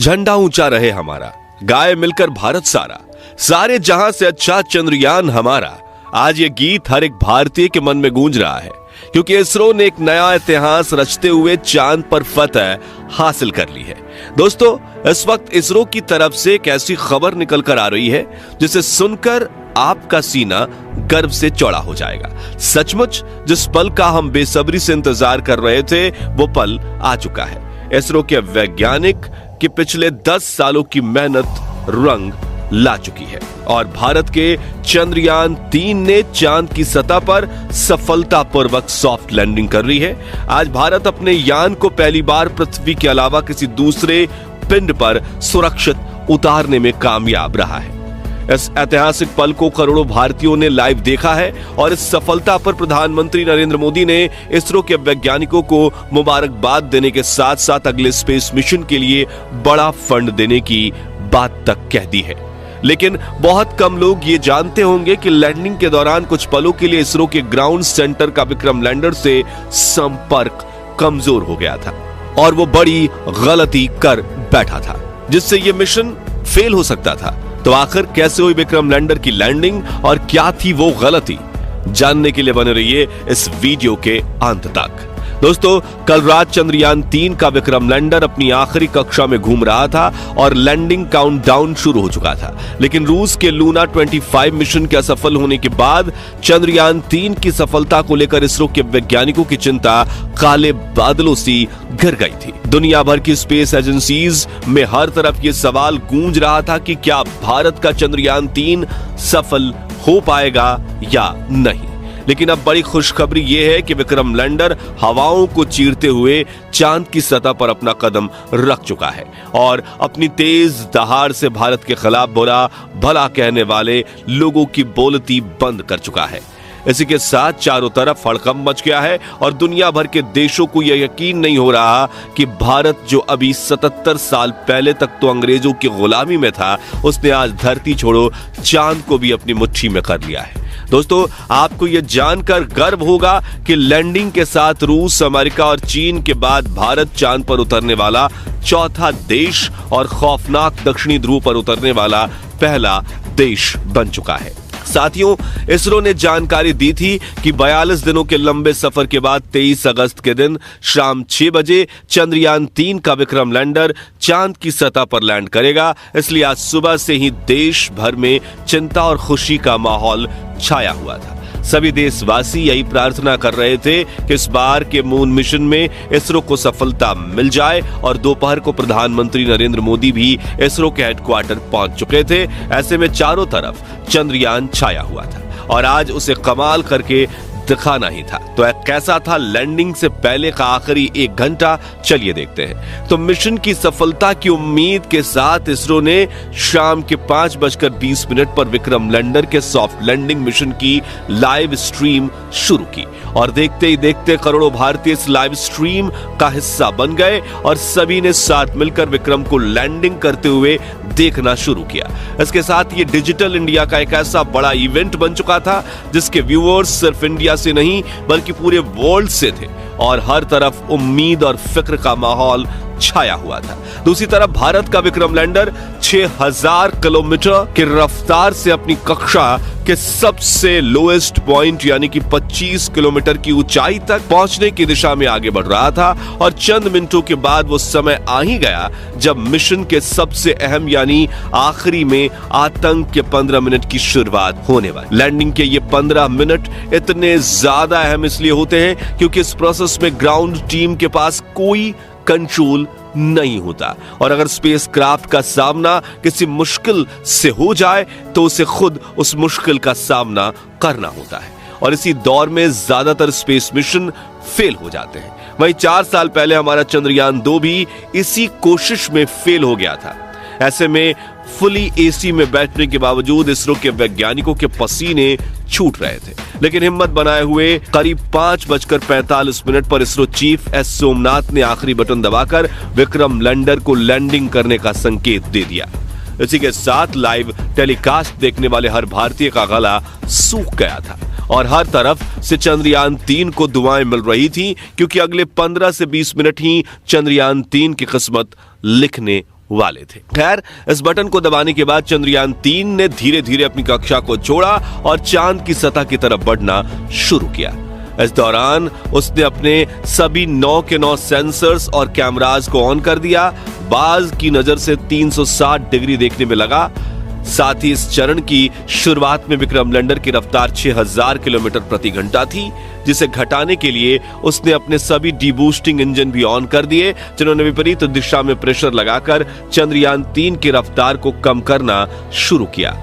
झंडा ऊंचा रहे हमारा, गाए मिलकर भारत सारा, सारे जहां से अच्छा चंद्रयान हमारा। आज ये गीत हर एक भारतीय के मन में गूंज रहा है, क्योंकि इसरो ने एक नया इतिहास रचते हुए चांद पर फतह हासिल कर ली है। दोस्तों, इस वक्त इसरो की तरफ से एक ऐसी खबर निकल कर आ रही है जिसे सुनकर आपका सीना गर्व से चौड़ा हो जाएगा। सचमुच जिस पल का हम बेसब्री से इंतजार कर रहे थे, वो पल आ चुका है। इसरो के वैज्ञानिक की पिछले 10 सालों की मेहनत रंग ला चुकी है और भारत के चंद्रयान 3 ने चांद की सतह पर सफलतापूर्वक सॉफ्ट लैंडिंग कर ली है। आज भारत अपने यान को पहली बार पृथ्वी के अलावा किसी दूसरे पिंड पर सुरक्षित उतारने में कामयाब रहा है। इस ऐतिहासिक पल को करोड़ों भारतीयों ने लाइव देखा है और इस सफलता पर प्रधानमंत्री नरेंद्र मोदी ने इसरो के वैज्ञानिकों को मुबारकबाद देने के साथ साथ अगले स्पेस मिशन के लिए बड़ा फंड देने की बात तक कह दी है। लेकिन बहुत कम लोग ये जानते होंगे कि लैंडिंग के दौरान कुछ पलों के लिए इसरो के ग्राउंड सेंटर का विक्रम लैंडर से संपर्क कमजोर हो गया था और वो बड़ी गलती कर बैठा था, जिससे ये मिशन फेल हो सकता था। तो आखिर कैसे हुई विक्रम लैंडर की लैंडिंग और क्या थी वो गलती, जानने के लिए बने रहिए इस वीडियो के अंत तक। दोस्तों, कल रात चंद्रयान 3 का विक्रम लैंडर अपनी आखिरी कक्षा में घूम रहा था और लैंडिंग काउंटडाउन शुरू हो चुका था। लेकिन रूस के लूना 25 मिशन के असफल होने के बाद चंद्रयान 3 की सफलता को लेकर इसरो के वैज्ञानिकों की चिंता काले बादलों सी घिर गई थी। दुनिया भर की स्पेस एजेंसीज में हर तरफ ये सवाल गूंज रहा था कि क्या भारत का चंद्रयान 3 सफल हो पाएगा या नहीं। लेकिन अब बड़ी खुशखबरी यह है कि विक्रम लैंडर हवाओं को चीरते हुए चांद की सतह पर अपना कदम रख चुका है और अपनी तेज दहाड़ से भारत के खिलाफ बुरा भला कहने वाले लोगों की बोलती बंद कर चुका है। इसी के साथ चारों तरफ हड़कंप मच गया है और दुनिया भर के देशों को यह यकीन नहीं हो रहा कि भारत, जो अभी 77 साल पहले तक तो अंग्रेजों की गुलामी में था, उसने आज धरती छोड़ो चांद को भी अपनी मुट्ठी में कर लिया है। दोस्तों, आपको यह जानकर गर्व होगा कि लैंडिंग के साथ रूस, अमेरिका और चीन के बाद भारत चांद पर उतरने वाला चौथा देश और खौफनाक दक्षिणी ध्रुव पर उतरने वाला पहला देश बन चुका है। साथियों, इसरो ने जानकारी दी थी कि 42 दिनों के लंबे सफर के बाद 23 अगस्त के दिन शाम 6 बजे चंद्रयान 3 का विक्रम लैंडर चांद की सतह पर लैंड करेगा। इसलिए आज सुबह से ही देश भर में चिंता और खुशी का माहौल छाया हुआ था। सभी देशवासी यही प्रार्थना कर रहे थे कि इस बार के मून मिशन में इसरो को सफलता मिल जाए और दोपहर को प्रधानमंत्री नरेंद्र मोदी भी इसरो के हेडक्वार्टर पहुंच चुके थे। ऐसे में चारों तरफ चंद्रयान छाया हुआ था और आज उसे कमाल करके दिखाना ही था। तो कैसा था लैंडिंग से पहले का आखिरी 1 घंटा, चलिए देखते हैं। तो मिशन की सफलता की उम्मीद के साथ इसरो ने शाम के 5:20 पर विक्रम लैंडर के सॉफ्ट लैंडिंग मिशन की लाइव स्ट्रीम शुरू की और देखते ही देखते करोड़ों भारतीय इस लाइव स्ट्रीम का हिस्सा बन गए और सभी ने साथ मिलकर विक्रम को लैंडिंग करते हुए देखना शुरू किया। इसके साथ ये डिजिटल इंडिया का एक ऐसा बड़ा इवेंट बन चुका था जिसके व्यूअर्स सिर्फ इंडिया से नहीं बल्कि पूरे वर्ल्ड से थे और हर तरफ उम्मीद और फिक्र का माहौल छाया हुआ था। दूसरी तरफ भारत का विक्रम लैंडर 6000 किलोमीटर की रफ्तार से अपनी कक्षा के सबसे लोएस्ट पॉइंट यानी कि 25 किलोमीटर की ऊंचाई तक पहुंचने की दिशा में आगे बढ़ रहा था और चंद मिनटों के बाद वो समय आ ही गया जब मिशन के सबसे अहम यानी आखिरी में आतंक के 15 मिनट की शुरुआत होने वाली। लैंडिंग के ये 15 मिनट इतने ज्यादा अहम इसलिए होते हैं क्योंकि इस प्रोसेस में ग्राउंड टीम के पास कोई कंट्रोल नहीं होता और अगर स्पेसक्राफ्ट का सामना किसी मुश्किल से हो जाए तो उसे खुद उस मुश्किल का सामना करना होता है और इसी दौर में ज्यादातर स्पेस मिशन फेल हो जाते हैं। वहीं 4 साल पहले हमारा चंद्रयान 2 भी इसी कोशिश में फेल हो गया था। ऐसे में फुली एसी में बैठने के बावजूद इसरो के वैज्ञानिकों के पसीने छूट रहे थे, लेकिन हिम्मत बनाए हुए करीब 5:45 पर इसरो चीफ एस सोमनाथ ने आखिरी बटन दबाकर विक्रम लैंडर को लैंडिंग करने का संकेत दे दिया। इसी के साथ लाइव टेलीकास्ट देखने वाले हर भारतीय का गला सूख गया था और हर तरफ से चंद्रयान 3 को दुआएं मिल रही थी क्योंकि अगले 15 से 20 मिनट ही चंद्रयान 3 की किस्मत लिखने वाले थे। खैर, इस बटन को दबाने के बाद चंद्रयान 3 ने धीरे धीरे अपनी कक्षा को छोड़ा और चांद की सतह की तरफ बढ़ना शुरू किया। इस दौरान उसने अपने सभी 9 के 9 सेंसर्स और कैमरास को ऑन कर दिया। बाज की नजर से 360 डिग्री देखने में लगा। साथ ही इस चरण की शुरुआत में विक्रम लैंडर की रफ्तार 6000 किलोमीटर प्रति घंटा थी, जिसे घटाने के लिए उसने अपने सभी डीबूस्टिंग इंजन भी ऑन कर दिए, जिन्होंने विपरीत दिशा में प्रेशर लगाकर चंद्रयान 3 की रफ्तार को कम करना शुरू किया।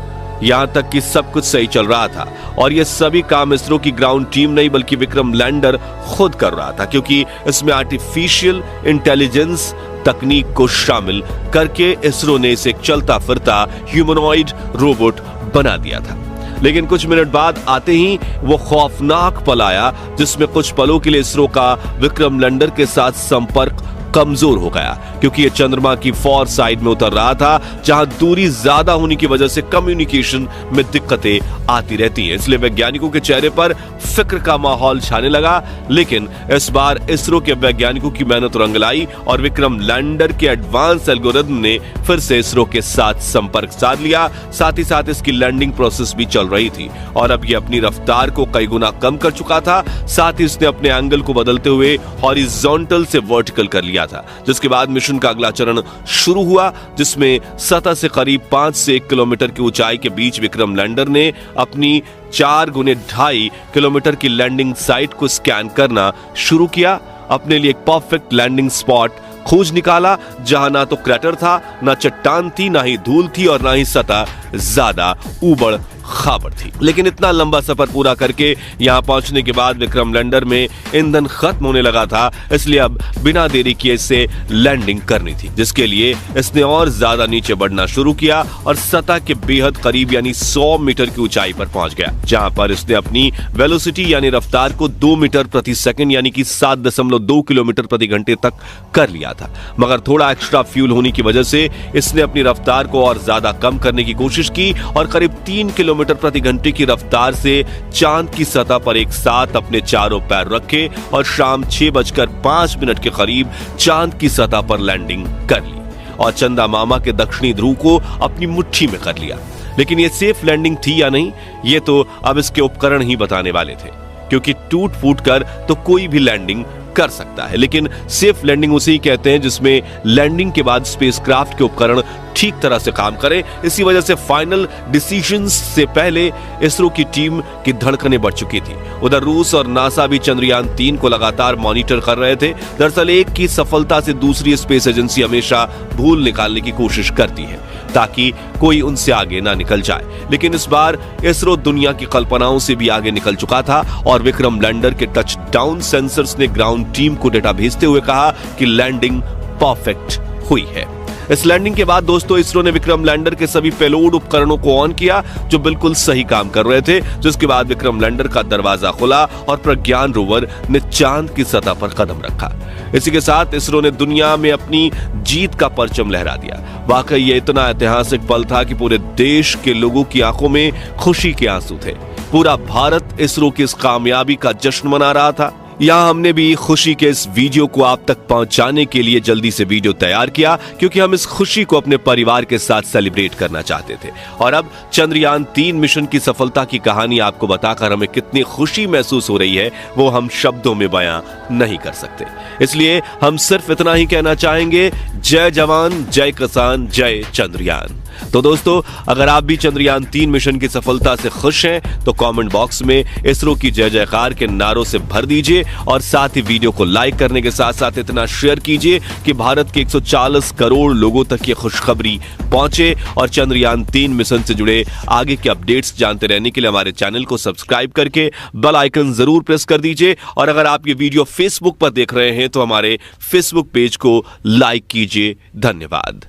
यहां तक कि सब कुछ सही चल रहा था और यह सभी काम इसरो की ग्राउंड टीम नहीं बल्कि विक्रम लैंडर खुद कर रहा था, क्योंकि इसमें आर्टिफिशियल इंटेलिजेंस तकनीक को शामिल करके इसरो ने इसे चलता फिरता ह्यूमनॉइड रोबोट बना दिया था। लेकिन कुछ मिनट बाद आते ही वो खौफनाक पल आया जिसमें कुछ पलों के लिए इसरो का विक्रम लैंडर के साथ संपर्क कमजोर हो गया, क्योंकि ये चंद्रमा की फॉर साइड में उतर रहा था, जहां दूरी ज्यादा होने की वजह से कम्युनिकेशन में दिक्कतें आती रहती हैं। इसलिए वैज्ञानिकों के चेहरे पर फिक्र का माहौल छाने लगा। लेकिन इस बार इसरो के वैज्ञानिकों की मेहनत रंग लाई और विक्रम लैंडर के एडवांस एल्गोरिथम ने फिर से इसरो के साथ संपर्क साध लिया। साथ ही साथ इसकी लैंडिंग प्रोसेस भी चल रही थी और अब ये अपनी रफ्तार को कई गुना कम कर चुका था। साथ ही इसने अपने एंगल को बदलते हुए हॉरिजॉन्टल से वर्टिकल कर लिया था, जिसके बाद मिशन का अगला चरण शुरू हुआ, जिसमें सतह से करीब 5 से 1 किलोमीटर की ऊंचाई के बीच विक्रम लैंडर ने अपनी 4 गुने 2.5 किलोमीटर की लैंडिंग साइट को स्कैन करना शुरू किया। अपने लिए एक परफेक्ट लैंडिंग स्पॉट खोज निकाला, जहां ना तो क्रैटर था, ना चट्टान थी, ना ही धूल थी और ना ही सतह ज्यादा ऊबड़ खाबड़ थी। लेकिन इतना लंबा सफर पूरा करके यहां पहुंचने के बाद विक्रम लैंडर में ईंधन खत्म होने लगा था, इसलिए अब बिना देरी किए इसे लैंडिंग करनी थी, जिसके लिए इसने और ज्यादा नीचे बढ़ना शुरू किया और सतह के बेहद करीब यानी 100 मीटर की ऊंचाई पर पहुंच गया, जहां पर इसने अपनी वेलोसिटी यानी रफ्तार को 2 मीटर प्रति सेकंड यानी कि 7.2 किलोमीटर प्रति घंटे तक कर लिया था। मगर थोड़ा एक्स्ट्रा फ्यूल होने की वजह से इसने अपनी रफ्तार को और ज्यादा कम करने की कोशिश की और करीब 3 किलोमीटर प्रति घंटे की रफ्तार से चांद की सतह पर एक साथ अपने चारों पैर रखे और शाम 6:05 के करीब चांद की सतह पर लैंडिंग कर ली और चंदा मामा के दक्षिणी ध्रुव को अपनी मुट्ठी में कर लिया। लेकिन यह सेफ लैंडिंग थी या नहीं, यह तो अब इसके उपकरण ही बताने वाले थे, क्योंकि टूट फूट कर तो कोई भी लैंडिंग कर सकता है, लेकिन सेफ लैंडिंग उसे ही कहते हैं जिसमें लैंडिंग के बाद स्पेसक्राफ्ट के उपकरण ठीक तरह से काम करें। इसी वजह से फाइनल डिसीजंस से पहले इसरो की टीम की धड़कनें बढ़ चुकी थी। उधर रूस और नासा भी चंद्रयान 3 को लगातार मॉनिटर कर रहे थे। दरअसल एक की सफलता से दूसरी स्पेस एजेंसी हमेशा भूल निकालने की कोशिश करती है ताकि कोई उनसे आगे ना निकल जाए, लेकिन इस बार इसरो दुनिया की कल्पनाओं से भी आगे निकल चुका था और विक्रम लैंडर के टच डाउन सेंसर्स ने ग्राउंड टीम को डेटा भेजते हुए कहा कि लैंडिंग परफेक्ट हुई है। इस लैंडिंग के बाद दोस्तों इसरो ने विक्रम लैंडर के सभी पेलोड उपकरणों को ऑन किया जो बिल्कुल सही काम कर रहे थे, जिसके बाद विक्रम लैंडर का दरवाजा खुला और प्रज्ञान रोवर ने चांद की सतह पर कदम रखा। इसी के साथ इसरो ने दुनिया में अपनी जीत का परचम लहरा दिया। वाकई ये इतना ऐतिहासिक पल था कि पूरे देश के लोगों की आंखों में खुशी के आंसू थे। पूरा भारत इसरो की इस कामयाबी का जश्न मना रहा था। यहाँ हमने भी खुशी के इस वीडियो को आप तक पहुंचाने के लिए जल्दी से वीडियो तैयार किया, क्योंकि हम इस खुशी को अपने परिवार के साथ सेलिब्रेट करना चाहते थे। और अब चंद्रयान 3 मिशन की सफलता की कहानी आपको बताकर हमें कितनी खुशी महसूस हो रही है वो हम शब्दों में बयां नहीं कर सकते। इसलिए हम सिर्फ इतना ही कहना चाहेंगे, जय जवान, जय किसान, जय चंद्रयान। तो दोस्तों, अगर आप भी चंद्रयान 3 मिशन की सफलता से खुश हैं तो कमेंट बॉक्स में इसरो की जय जयकार के नारों से भर दीजिए और साथ ही वीडियो को लाइक करने के साथ साथ इतना शेयर कीजिए कि भारत के 140 करोड़ लोगों तक ये खुशखबरी पहुंचे। और चंद्रयान 3 मिशन से जुड़े आगे के अपडेट्स जानते रहने के लिए हमारे चैनल को सब्सक्राइब करके बेल आइकन जरूर प्रेस कर दीजिए। और अगर आप ये वीडियो फेसबुक पर देख रहे हैं तो हमारे फेसबुक पेज को लाइक कीजिए। धन्यवाद।